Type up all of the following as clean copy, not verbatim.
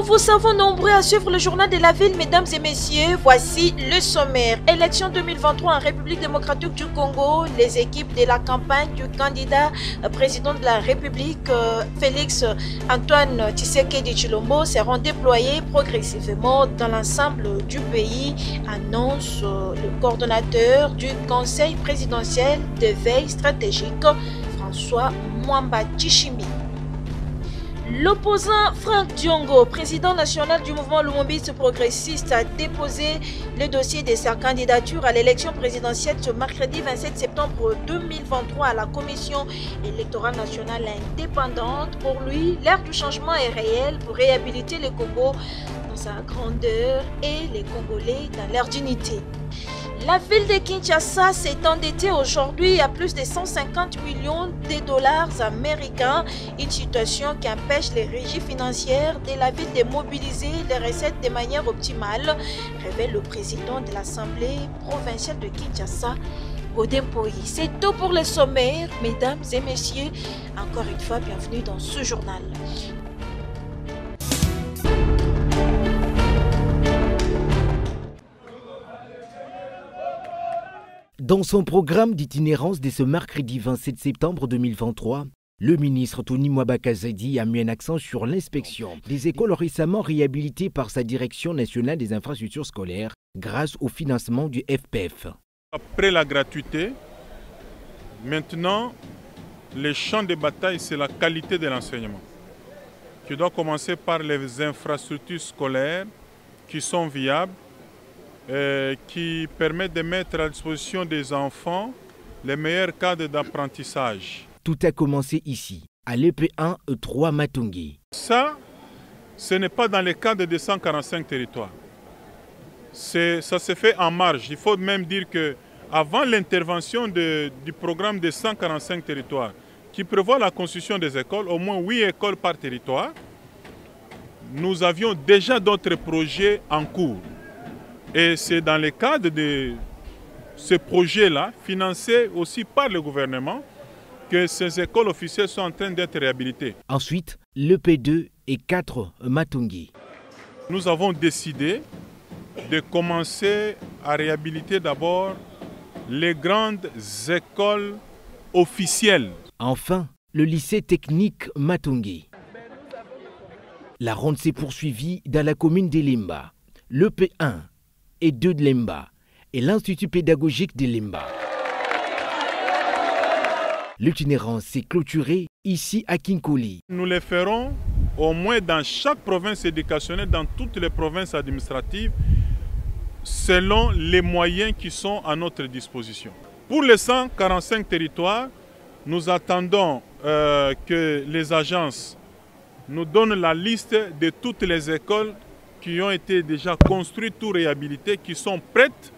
Nous vous savons nombreux à suivre le journal de la ville, mesdames et messieurs. Voici le sommaire. Élection 2023 en République démocratique du Congo. Les équipes de la campagne du candidat président de la République, Félix Antoine Tshisekedi Tshilombo, seront déployées progressivement dans l'ensemble du pays, annonce le coordonnateur du Conseil présidentiel de veille stratégique, François Mwamba Tshishimi. L'opposant Franck Diongo, président national du mouvement Lumumbiste progressiste, a déposé le dossier de sa candidature à l'élection présidentielle ce mercredi 27 septembre 2023 à la Commission électorale nationale indépendante. Pour lui, l'ère du changement est réelle pour réhabiliter le Congo dans sa grandeur et les Congolais dans leur dignité. La ville de Kinshasa s'est endettée aujourd'hui à plus de 150 millions de dollars américains, une situation qui empêche les régies financières de la ville de mobiliser les recettes de manière optimale, révèle le président de l'Assemblée provinciale de Kinshasa, Godin Poyi. C'est tout pour le sommaire, mesdames et messieurs. Encore une fois, bienvenue dans ce journal. Dans son programme d'itinérance de ce mercredi 27 septembre 2023, le ministre Tony Mwamba Kazadi a mis un accent sur l'inspection des écoles récemment réhabilitées par sa direction nationale des infrastructures scolaires grâce au financement du FPF. Après la gratuité, maintenant, le champ de bataille, c'est la qualité de l'enseignement. Tu dois commencer par les infrastructures scolaires qui sont viables, qui permettent de mettre à disposition des enfants les meilleurs cadres d'apprentissage. Tout a commencé ici, à l'EP1 E3 Matungui. Ça, ce n'est pas dans le cadre des 145 territoires. Ça se fait en marge. Il faut même dire qu'avant l'intervention du programme des 145 territoires, qui prévoit la construction des écoles, au moins 8 écoles par territoire, nous avions déjà d'autres projets en cours. Et c'est dans le cadre de ce projet-là, financé aussi par le gouvernement, que ces écoles officielles sont en train d'être réhabilitées. Ensuite, l'EP2 et 4 Matungui. Nous avons décidé de commencer à réhabiliter d'abord les grandes écoles officielles. Enfin, le lycée technique Matungui. La ronde s'est poursuivie dans la commune d'Elimba. L'EP1 et 2 de Lemba et l'Institut pédagogique de Lemba. L'itinérance s'est clôturée ici à Kinkoli. Nous le ferons au moins dans chaque province éducationnelle, dans toutes les provinces administratives, selon les moyens qui sont à notre disposition. Pour les 145 territoires, nous attendons que les agences nous donnent la liste de toutes les écoles qui ont été déjà construites ou réhabilitées, qui sont prêtes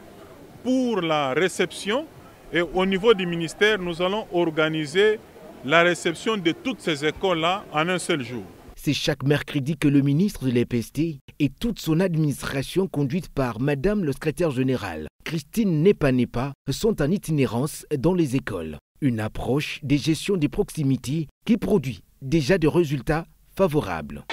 pour la réception. Et au niveau du ministère, nous allons organiser la réception de toutes ces écoles-là en un seul jour. C'est chaque mercredi que le ministre de l'EPST et toute son administration conduite par Madame le secrétaire général, Christine Nepa, sont en itinérance dans les écoles. Une approche des gestions des proximités qui produit déjà des résultats favorables.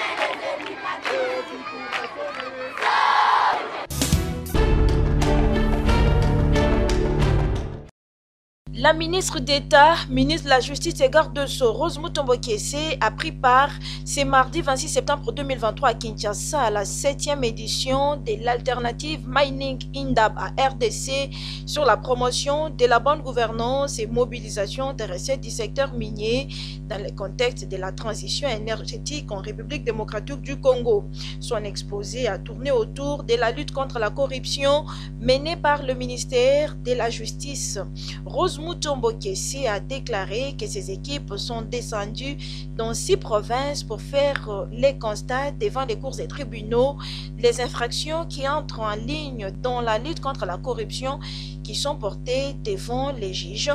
La ministre d'État, ministre de la Justice et garde de Sceaux, Rose Mutombo Kiese, a pris part ce mardi 26 septembre 2023 à Kinshasa à la 7e édition de l'alternative Mining Indab à RDC sur la promotion de la bonne gouvernance et mobilisation des recettes du secteur minier dans le contexte de la transition énergétique en République démocratique du Congo. Son exposé a tourné autour de la lutte contre la corruption menée par le ministère de la Justice. Rose Mutombo Kiese a déclaré que ses équipes sont descendues dans 6 provinces pour faire les constats devant les cours et tribunaux, les infractions qui entrent en ligne dans la lutte contre la corruption qui sont portées devant les juges.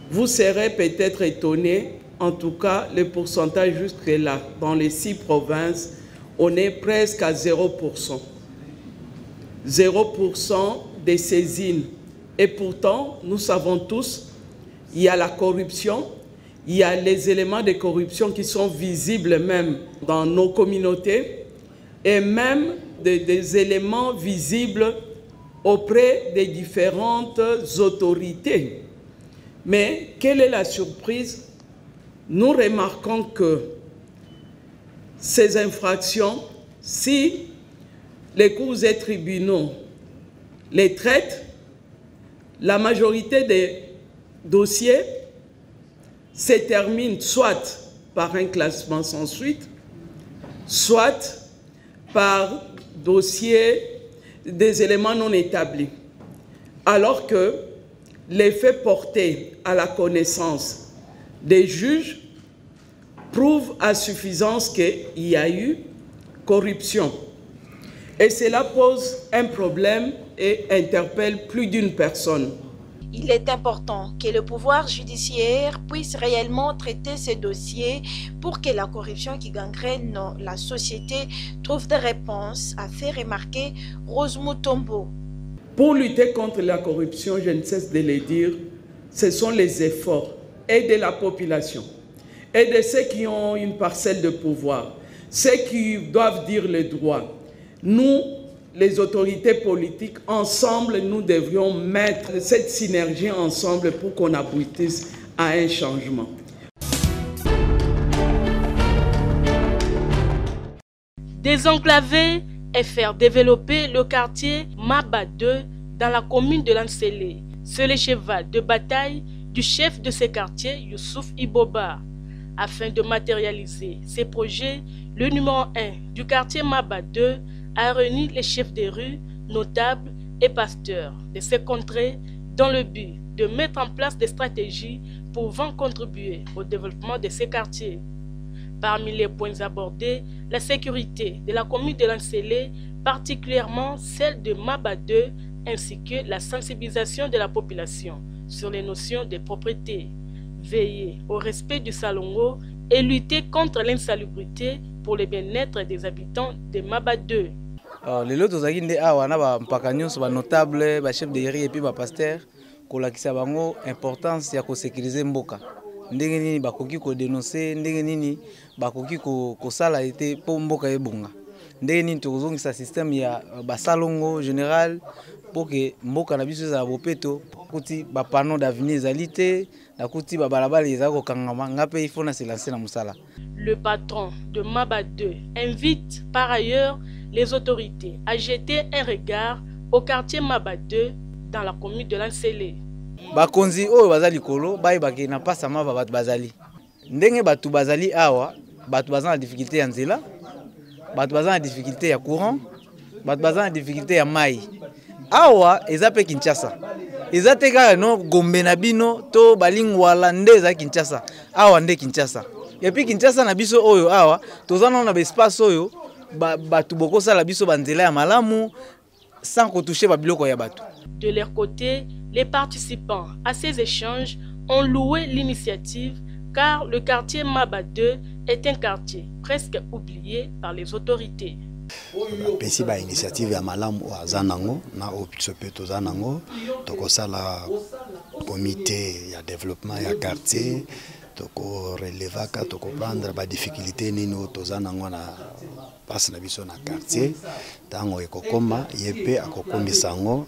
Vous serez peut-être étonné, en tout cas le pourcentage jusque-là, dans les 6 provinces, on est presque à 0%. 0% des saisines. Et pourtant, nous savons tous, il y a la corruption, il y a les éléments de corruption qui sont visibles même dans nos communautés. et même des éléments visibles auprès des différentes autorités. Mais quelle est la surprise? Nous remarquons que ces infractions, si les cours et tribunaux les traitent, la majorité des dossiers se terminent soit par un classement sans suite, soit par dossier des éléments non établis. Alors que les faits portés à la connaissance des juges prouvent à suffisance qu'il y a eu corruption. Et cela pose un problème et interpelle plus d'une personne. Il est important que le pouvoir judiciaire puisse réellement traiter ces dossiers pour que la corruption qui gangrène la société trouve des réponses, a fait remarquer Rose Mutombo. Pour lutter contre la corruption, je ne cesse de le dire, ce sont les efforts et de la population et de ceux qui ont une parcelle de pouvoir, ceux qui doivent dire le droit. Nous, les autorités politiques, ensemble, nous devrions mettre cette synergie ensemble pour qu'on aboutisse à un changement. Désenclaver et faire développer le quartier Maba 2 dans la commune de Lansele. C'est le cheval de bataille du chef de ce quartier, Youssouf Iboba. Afin de matérialiser ces projets, le numéro 1 du quartier Maba 2 a réuni les chefs des rues, notables et pasteurs de ces contrées dans le but de mettre en place des stratégies pouvant contribuer au développement de ces quartiers. Parmi les points abordés, la sécurité de la commune de Lansele, particulièrement celle de Maba 2, ainsi que la sensibilisation de la population sur les notions de propriété, veiller au respect du Salongo et lutter contre l'insalubrité pour le bien-être des habitants de Maba 2. Les lots tozaki nde awa na ba mpaka nyonso ba notable ba chef de riz et puis ba pasteur kolakisa bango importance ya ko sécuriser mboka. Ndenge nini bakoki ko dénoncer, ndenge nini bakoki ko sala ete po mboka ebonga. Ndenge nini tozongisa système ya basalongo général pour que mboka na biso za bopeto kuti ba panneau d'avenir ezalité na kuti ba balabala ezako kangama ngape il faut na se lancer na musala. Le patron de Maba 2 invite par ailleurs les autorités à jeter un regard au quartier Maba 2 dans la commune de Lansele. Bakonzi oyo bazali kolo baye bake na pasa Maba batu bazali. Ndenge batu bazali awa, batu bazana difficulté ya nzela, batu bazana difficulté ya courant, batu bazana difficulté ya mai. Awa eza pe Kinshasa. Eza te kaka no Gombe na bino to balingwala nde eza Kinshasa. Awa nde Kinshasa. Et puis Kinshasa na biso oyo awa tozana na espace oyo batu bokosa la biso banzela ya malamu sans retoucher ba biloko ya batu. De leur côté, les participants à ces échanges ont loué l'initiative car le quartier Maba 2 est un quartier presque oublié par les autorités. Pesi ba initiative ya malamu azanango na opsopeto zanango tokosala comité ya développement ya quartier toko relevaka toko prendre ba difficulté nini tozanango na passe na biso na quartier tango ekokoma yepe akokomisa ngo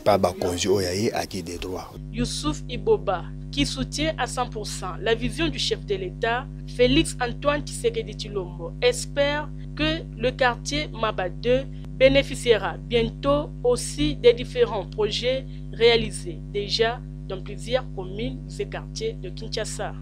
pa ba konji oyayi acquis des droits. Youssouf Iboba, qui soutient à 100% la vision du chef de l'État, Félix Antoine Tshisekedi Tshilombo, espère que le quartier Maba 2 bénéficiera bientôt aussi des différents projets réalisés déjà dans plusieurs communes et quartiers de Kinshasa.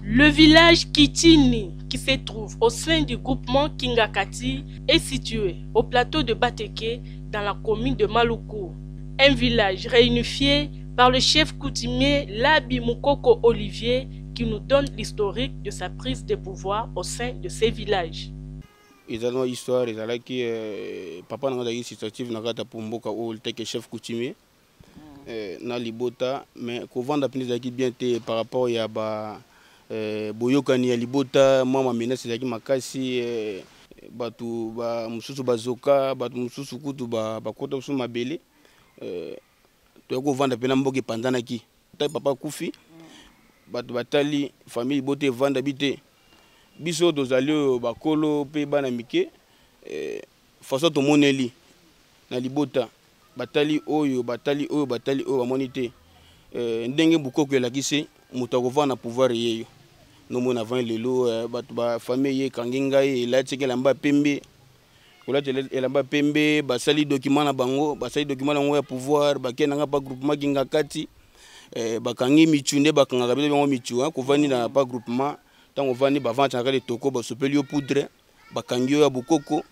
Le village Kitini, qui se trouve au sein du groupement Kingakati, est situé au plateau de Bateke dans la commune de Maluku. Un village réunifié par le chef coutumier Labi Mukoko Olivier qui nous donne l'historique de sa prise de pouvoir au sein de ces villages. Ils ont une histoire, ils ont qui papa n'a pas eu initiative n'a pas pour mboka ou le chef coutumier na libota mais qu'on vend d'après qui bien par rapport à ba boyokani ya libota mama menace zaki makasi batu ba mususu bazoka batu mususu kutu ba kota su mabele toyako vanda pena mboka pandanaki papa kufi bato batali famille bote vanda bite biso tozali bakolo pe bana mike façon tomoneli na libota batali oyo bamoni te ndenge bukoko elakisi moto akovanda na pouvoir yeyo nomona avant lelo bato ba famille ye kangi ngai elati elamba pembe elamba pembe basali document na bango basali document nango ya pouvoir bakendanga pa groupement kinga kati bakangi michu nde bakangaka bino bango michu kovandi na pa groupement ntango ovandi bavante na kati toko basopeli yo poudre bakangi yo ya bukoko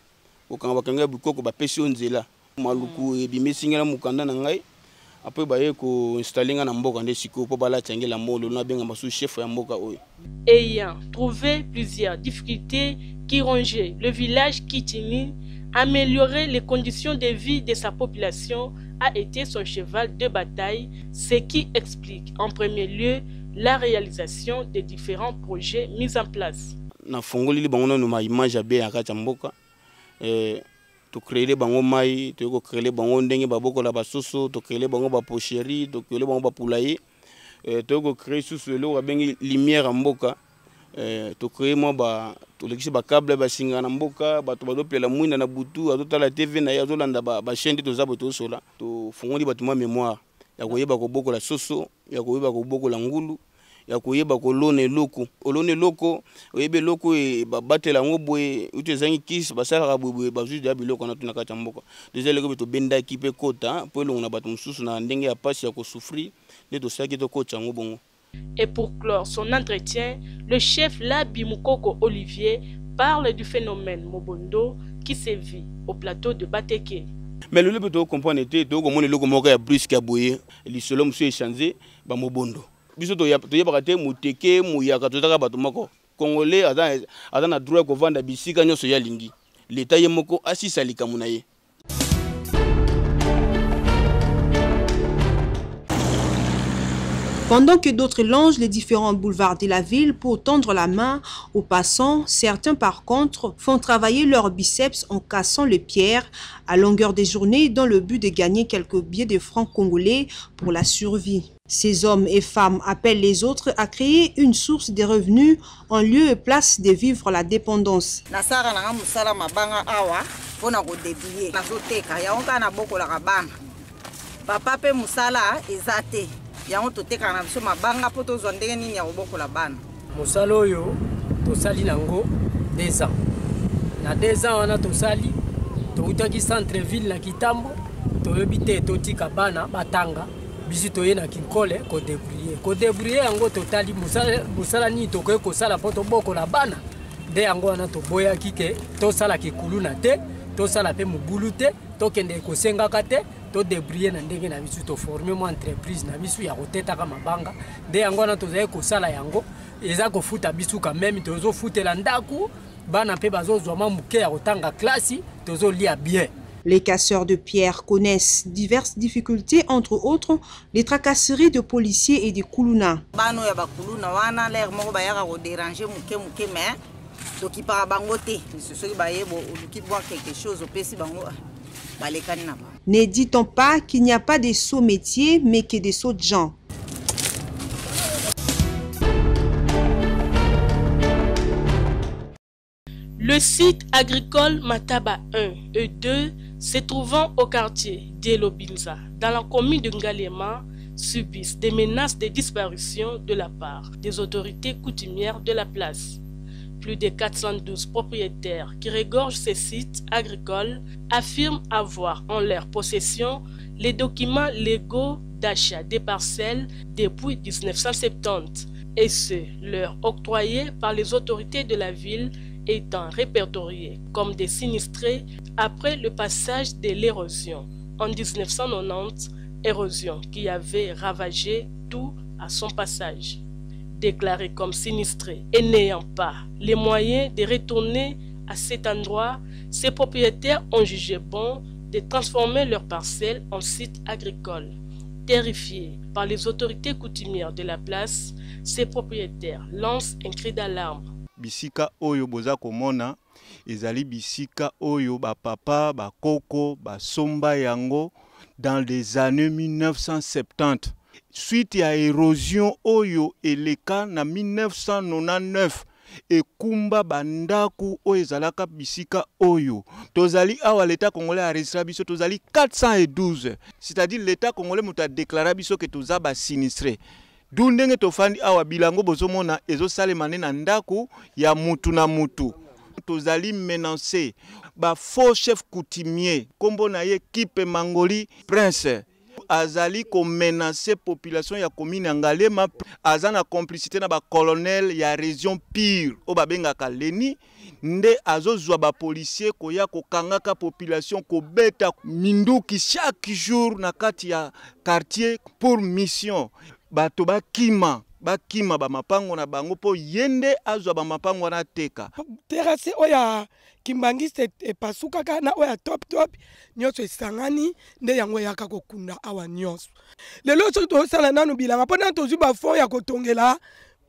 okanga bakangi ya bukoko bapesi yo nzela maluku ebimisingela mokanda na ngai après baye ko installer nga na mboka nde siko po bala tangela molo na benga masu chef ya mboka oyo. Ayant trouvé plusieurs difficultés qui rongeaient le village Kitini, améliorer les conditions de vie de sa population a été son cheval de bataille, ce qui explique en premier lieu la réalisation des différents projets mis en place. Na fongoli bango no ma image ya be ya kati mboka to créer bango mai to créer bango ndenge baboko la basoso to créer bango ba pocherie to créer bango ba poulailler to créer sous le wa bengi lumière mboka to créer mo ba to lekisi ba câble ba singa na mboka ba to badopela mwina na butu azotala TV na yazo landa ba chaîne to zabo to sola to fongoli batuma mémoire ya koyeba ko boko la soso ya koyeba ko boko la ngulu ya koyeba ko lone loko oyebe loko e babatela ngo boye utezangi kisi basala boye bazu ya biloko na tuna kata mboka déjà leko to benda kipe kota po longo na bato mususu na ndenge ya pasi ya ko souffrir ne to saki to kota ngo bongo. Et pour clore son entretien, le chef Labi Mukoko Olivier parle du phénomène Mobondo qui sévit au plateau de Bateke. Mais le lieu to comprendre était to ko moni loko moka ya brusque ya boye li solo monsieur échanger ba Mobondo. Biso to yeba te muteke muyaka totaka bato moko congolais aza na droit ko vanda bisika nyonso ya lingi l'état ye moko asisa likamuna ye. Pendant que d'autres longent les différents boulevards de la ville pour tendre la main aux passants, certains par contre font travailler leurs biceps en cassant les pierres à longueur des journées dans le but de gagner quelques billets de francs congolais pour la survie. Ces hommes et femmes appellent les autres à créer une source de revenus en lieu et place de vivre la dépendance. yango toteka na biso mabanga po tozwa ndenge nini ya kobokola bana. Mosala oyo tosali nango 2 ans. Na 2 ans wana tosali toutaki centre ville na Kitambo toyebi te totika bana batanga biso toye na Kinkole ko débrouiller yango totali mosala ni tokoye kosala po tobokola bana nde yango wana toboya kike tosala kikuluna te tosala pe mobulu te tokende kosengaka te to débrouiller na ndenge na biso to former mo entreprise na biso ya kotetaka mabanga nde yango na tozali kosala yango eza kofuta biso quand même tozo futela ndaku bana pe bazozwa muke ya kotanga klasi tozo lia bien. Les casseurs de pierres connaissent diverses difficultés, entre autres les tracasseries de policiers et de kuluna. Bano ya bakuluna wana l'air moko bayaka ko déranger muke mais donc il para bango te soki bayebo oluki boire quelque chose opesi bango. Ne dit-on pas qu'il n'y a pas de sots métiers, mais que des sots gens? Le site agricole Mataba 1 et 2, se trouvant au quartier d'Elobinza, dans la commune de Ngalema, subissent des menaces de disparition de la part des autorités coutumières de la place. Plus de 412 propriétaires qui regorgent ces sites agricoles affirment avoir en leur possession les documents légaux d'achat des parcelles depuis 1970 et ceux leur octroyés par les autorités de la ville étant répertoriés comme des sinistrés après le passage de l'érosion en 1990, érosion qui avait ravagé tout à son passage. Déclarés comme sinistrés et n'ayant pas les moyens de retourner à cet endroit, ces propriétaires ont jugé bon de transformer leurs parcelles en sites agricoles. Terrifiés par les autorités coutumières de la place, ces propriétaires lancent un cri d'alarme. Bisika oyo boza komona ezali bisika oyo ba papa ba koko ba somba yango dans les années 1970. Suite à érosion oyo eleka na 1999 et kumba bandaku oyo ezalaka bisika oyo. Tozali awa l'État congolais a registré biso tozali 412. C'est-à-dire l'État congolais muta déclaré biso que toza ba sinistré. Dundenge tofandi awa bilango bozomona ezosalemane na ndaku ya mutu na mutu. Tozali menacé ba faux chef coutumier kombo na ye Kipe Mangoli Prince azali ko menacer population ya commune Ngalema azana complicité na ba colonel ya région Pire o babengaka Leni nde azozwa ba policier koya ko kangaka population ko beta minduki chaque jour na kati ya quartier pour mission bato bakima ba mapango na bango po yende azwa ba mapango na teka terrasse oya kimbangiste epasuka na oya top nyonso esangani nde yango yaka kokunda awa nyonso lelo soki tozosala nanu bilanga mpo nani tozwi bafond ya kotongela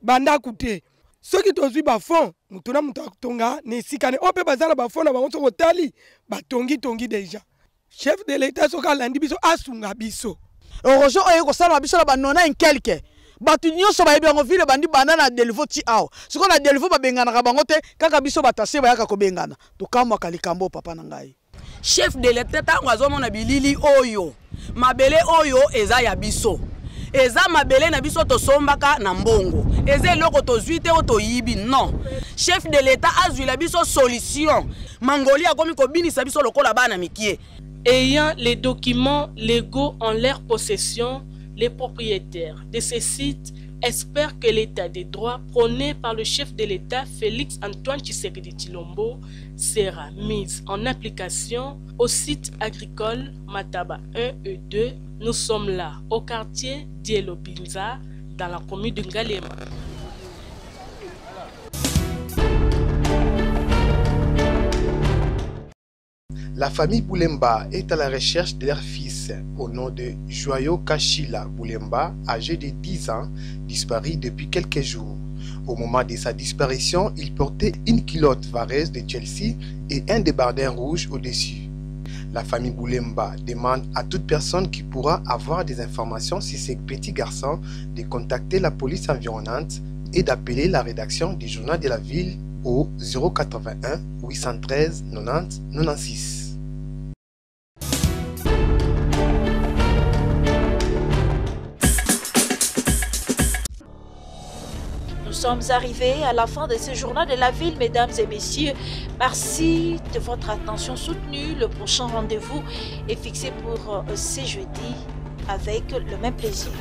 bandako te soki tozwi bafond mutu na mutu akotonga na esika ne oyo mpe baza na bafond na bango soki otali batongi deja chef de l'état soki alandi biso asunga biso erosion oyo ekosala biso na banona inkelke batu nyonso bayebi yango vile bandi banda na delivo ti awa siko na delivo babenganaka bango te kaka biso batase bayaka kobengana tokamwaka likambo papa na ngai chef de l'état ntango azomona bilili oyo mabele oyo eza ya biso eza mabele na biso tosombaka na mbongo eza eloko tozwi te o toyibi non chef de l'état azwila biso solution Mangoli akomi kobinisa biso lokola bana mikie. Ayant les documents légaux en leur possession, les propriétaires de ces sites espèrent que l'état des droits prôné par le chef de l'État Félix Antoine Tshisekedi Tshilombo sera mis en application au site agricole Mataba 1 et 2. Nous sommes là au quartier d'Ielobinza dans la commune de Ngalema. La famille Boulemba est à la recherche de leur fils au nom de Joyo Kachila Boulemba, âgé de 10 ans, disparu depuis quelques jours. Au moment de sa disparition, il portait une culotte vareuse de Chelsea et un débardeur rouge au-dessus. La famille Boulemba demande à toute personne qui pourra avoir des informations sur ces petits garçons de contacter la police environnante et d'appeler la rédaction du journal de la ville au 081 813 90 96. Nous sommes arrivés à la fin de ce journal de la ville, mesdames et messieurs. Merci de votre attention soutenue. Le prochain rendez-vous est fixé pour ce jeudi avec le même plaisir.